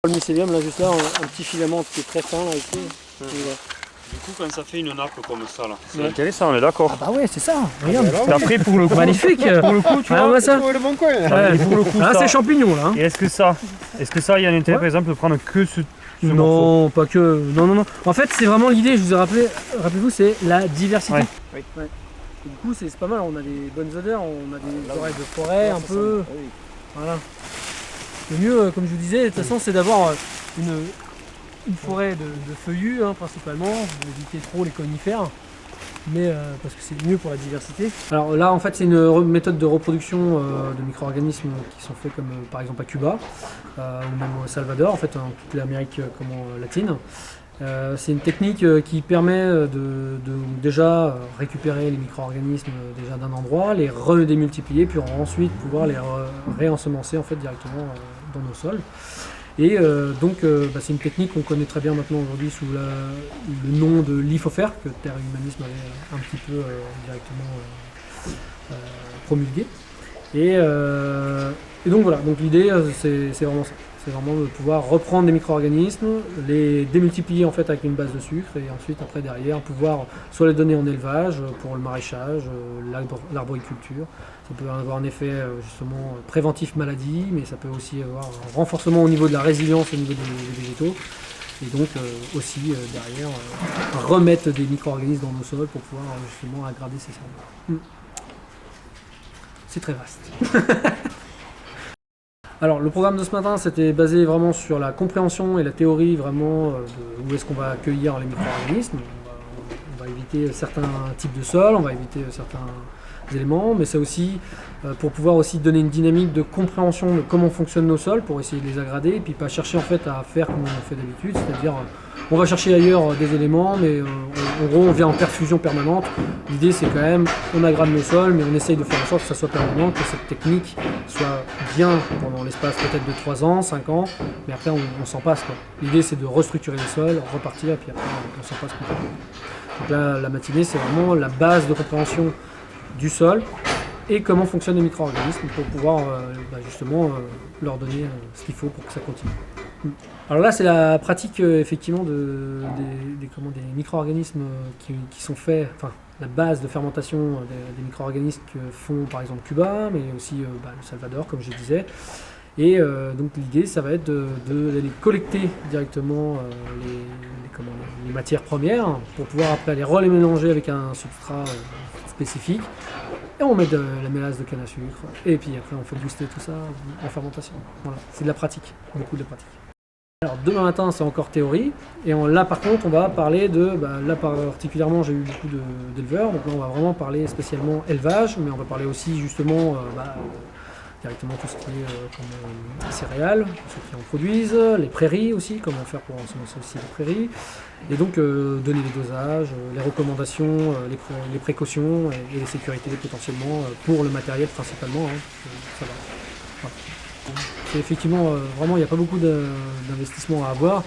Le mycélium, là, juste là, un petit filament qui est très fin, là, ici. Du coup, quand ça fait une nappe comme ça, là, c'est Ouais. intéressant, on est d'accord. Ah bah ouais, c'est ça, regarde. Après, pour le coup, Magnifique. pour le coup, tu Ah, vois, bah ça. le bon coin. Ouais. et pour le coup, Ah, ça- c'est champignon, là. Hein. Et est-ce que ça, il y a un intérêt, par exemple, de prendre que ce morceau? Non, pas que. Non, non, non. En fait, c'est vraiment l'idée, je vous ai rappelé, rappelez-vous, c'est la diversité. Ouais. Oui. Ouais. Et du coup, c'est pas mal, on a des bonnes odeurs, on a des oreilles de forêt un peu. Voilà. Le mieux, comme je vous disais, de toute façon, c'est d'avoir une forêt de feuillus, hein, principalement, pour éviter trop les conifères. Mais parce que c'est mieux pour la diversité. Alors là, en fait, c'est une méthode de reproduction de micro-organismes qui sont faits comme par exemple à Cuba ou même au Salvador, en fait, en toute l'Amérique latine. C'est une technique qui permet de déjà récupérer les micro-organismes déjà d'un endroit, les redémultiplier, puis ensuite pouvoir les réensemencer en fait directement dans nos sols. Et c'est une technique qu'on connaît très bien maintenant aujourd'hui sous le nom de Lithopher, que Terre Humanisme avait un petit peu directement promulgué. Et donc voilà, donc l'idée c'est vraiment ça. C'est vraiment de pouvoir reprendre des micro-organismes, les démultiplier en fait avec une base de sucre et ensuite après derrière pouvoir soit les donner en élevage pour le maraîchage, l'arboriculture. Ça peut avoir un effet justement préventif maladie, mais ça peut aussi avoir un renforcement au niveau de la résilience au niveau des végétaux. Et donc aussi derrière remettre des micro-organismes dans nos sols pour pouvoir justement aggraver ces sols. C'est très vaste. Alors le programme de ce matin c'était basé vraiment sur la compréhension et la théorie vraiment de où est-ce qu'on va accueillir les micro-organismes. On va éviter certains types de sols, on va éviter certains éléments, mais c'est aussi pour pouvoir aussi donner une dynamique de compréhension de comment fonctionnent nos sols pour essayer de les aggrader et puis pas chercher en fait à faire comme on fait d'habitude, c'est-à-dire on va chercher ailleurs des éléments, mais en gros on vient en perfusion permanente. L'idée c'est quand même on aggrade nos sols, mais on essaye de faire en sorte que ça soit permanent, que cette technique soit bien pendant l'espace peut-être de 3 ans, 5 ans, mais après on s'en passe quoi. L'idée c'est de restructurer les sols, repartir et puis après on s'en passe complètement. Donc là la matinée c'est vraiment la base de compréhension du sol et comment fonctionnent les micro-organismes pour pouvoir justement leur donner ce qu'il faut pour que ça continue. Alors là c'est la pratique effectivement des micro-organismes qui sont faits, enfin la base de fermentation des micro-organismes que font par exemple Cuba, mais aussi le Salvador comme je disais. Et donc l'idée ça va être d'aller collecter directement les matières premières pour pouvoir après les mélanger avec un substrat spécifique. Et on met de la mélasse de canne à sucre. Et puis après on fait booster tout ça en fermentation. Voilà, c'est de la pratique, beaucoup de pratique. Alors demain matin c'est encore théorie. Et là par contre on va parler là particulièrement j'ai eu beaucoup d'éleveurs. Donc là on va vraiment parler spécialement élevage, mais on va parler aussi justement directement tout ce qui est comme céréales, ceux qui en produisent, les prairies aussi, comment faire pour ensemencer aussi les prairies, et donc donner les dosages, les recommandations, les précautions et les sécurités potentiellement pour le matériel principalement. Ça va. Voilà. C'est effectivement, vraiment, il n'y a pas beaucoup d'investissement à avoir.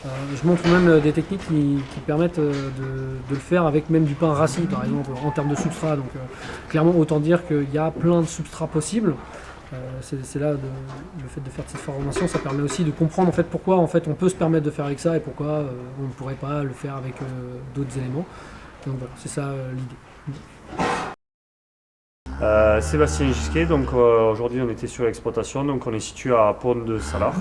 Je montre même des techniques qui permettent de le faire avec même du pain rassis, par exemple, en termes de substrat. Donc clairement, autant dire qu'il y a plein de substrats possibles. C'est là le fait de faire cette formation, ça permet aussi de comprendre en fait pourquoi en fait on peut se permettre de faire avec ça et pourquoi on ne pourrait pas le faire avec d'autres éléments. Donc voilà, c'est ça l'idée. Sébastien Gisquet, donc aujourd'hui on était sur l'exploitation, donc on est situé à Pont de Salars.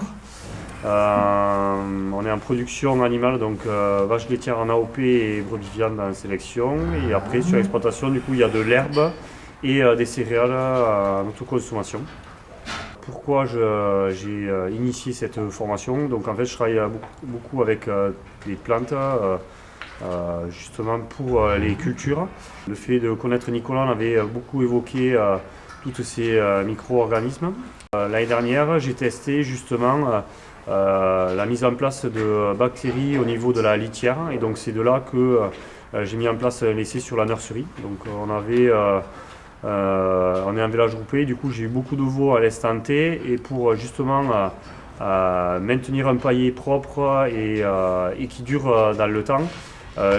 On est en production animale, donc vache laitière en AOP et brebis viande en sélection. Et après sur l'exploitation, du coup il y a de l'herbe et des céréales en autoconsommation. Pourquoi j'ai initié cette formation? Donc en fait je travaille beaucoup avec des plantes justement pour les cultures. Le fait de connaître Nicolas, on avait beaucoup évoqué tous ces micro-organismes. L'année dernière j'ai testé justement la mise en place de bactéries au niveau de la litière, et donc c'est de là que j'ai mis en place l'essai sur la nurserie. Donc on est un village groupé, du coup j'ai eu beaucoup de veaux à l'instant T, et pour justement maintenir un paillet propre et qui dure dans le temps,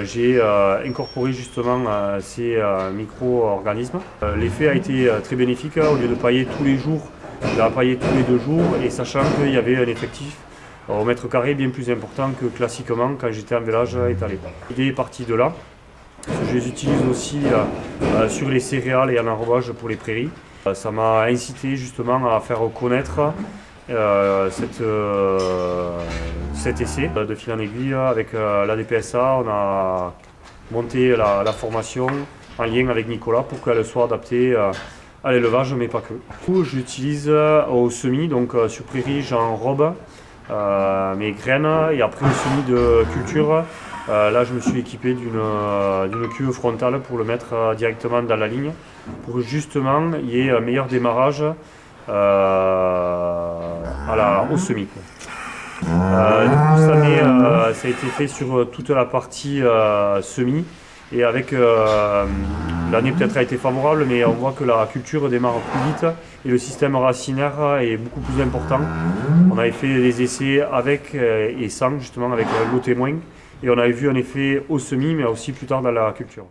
j'ai incorporé justement ces micro-organismes. L'effet a été très bénéfique. Au lieu de pailler tous les jours, j'ai paillé tous les 2 jours, et sachant qu'il y avait un effectif au mètre carré bien plus important que classiquement quand j'étais en village étalé. L'idée est partie de là. Je les utilise aussi sur les céréales et en enrobage pour les prairies. Ça m'a incité justement à faire connaître cet essai. De fil en aiguille, avec l'ADPSA, on a monté la formation en lien avec Nicolas pour qu'elle soit adaptée à l'élevage, mais pas que. Du coup, je l'utilise au semis, donc sur prairie j'enrobe mes graines et après au semis de culture. Là, je me suis équipé d'une cuve frontale pour le mettre directement dans la ligne pour justement il y ait un meilleur démarrage au semis. Du coup, cette année, ça a été fait sur toute la partie semis et avec l'année peut-être a été favorable, mais on voit que la culture démarre plus vite et le système racinaire est beaucoup plus important. On avait fait des essais avec et sans, justement avec l'eau témoin. Et on avait vu un effet au semis, mais aussi plus tard dans la culture.